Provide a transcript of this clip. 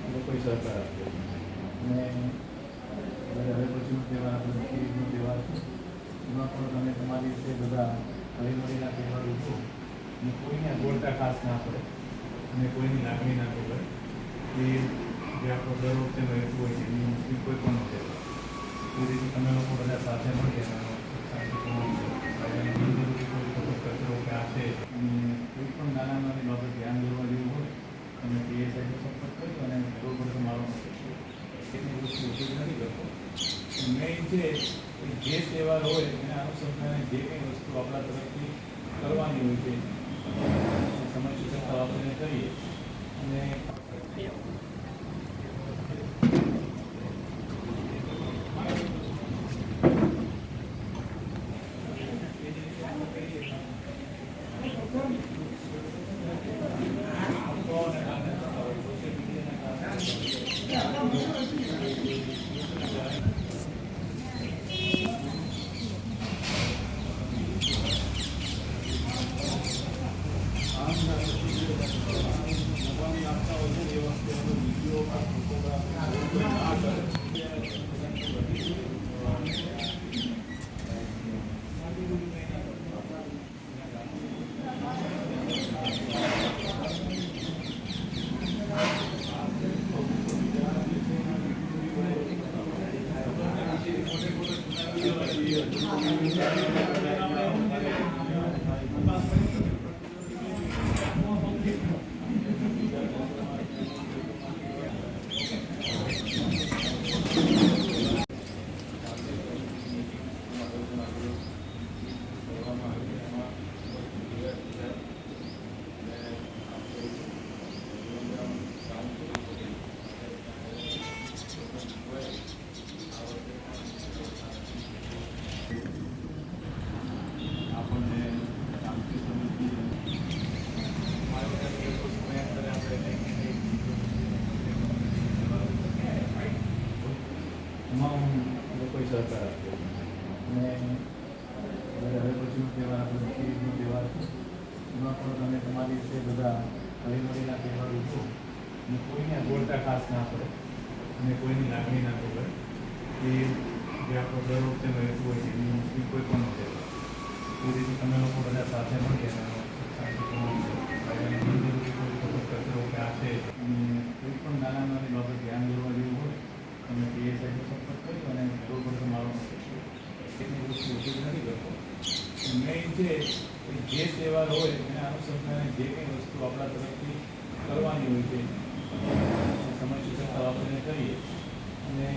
લોકોએ સહકાર આપ્યો અને હવે પછીનો તહેવાર આપણે ઈદનો તહેવાર છે. એમાં પણ તમે તમારી રીતે બધા હળી મળીના તહેવાર ઉઠો અને કોઈને બોલતા ખાસ ના પડે અને કોઈની લાગણી ના પડે. એ જે આપણો દર વખતેનો હેતુ હોય છે એ મુસ્લિમ કોઈ પણ તહેવાર એ રીતે તમે લોકો બધા સાથે મળીએ કચરો ક્યાં છે અને કોઈ પણ નાના નાની બાબત ધ્યાન લેવા જેવું હોય તમે પીએસઆઈ નો સંપર્ક કર્યો અને જરૂર પડે મારો એટલી વસ્તુ ઉપયોગ નથી કરતો. મેઇન છે જે તહેવાર હોય એના અનુસંધાને જે કંઈ વસ્તુ આપણા તરફથી કરવાની હોય છે સમય શકતા આપણે કરીએ અને તમામ લોકોએ સહકાર આપ્યો અને હવે પછીનો તહેવાર આપણે ઈદનો તહેવાર છે. એમાં પણ તમે તમારી રીતે બધા હળી મળીના તહેવાર ઉઠો અને કોઈને બોલતા ખાસ ના પડે અને કોઈની લાગણી ના પડે. એ જે આપણો દર વખતેનો હેતુ હોય છે એ મુસ્લિમ કોઈ પણ તહેવાર એ રીતે તમે લોકો બધા સાથે મળીએ કચરો ક્યાં છે અને કોઈ પણ નાના નાની બાબત ધ્યાન લેવા જેવું હોય તમે પીએસઆઈ નો સંપર્ક કર્યો અને જરૂર પડે મારો એટલી વસ્તુ ઉપયોગ નથી કરતો. મેઇન છે જે તહેવાર હોય એના અનુસંધાને જે કંઈ વસ્તુ આપણા તરફથી કરવાની હોય છે સમય શકતા આપણે કરીએ અને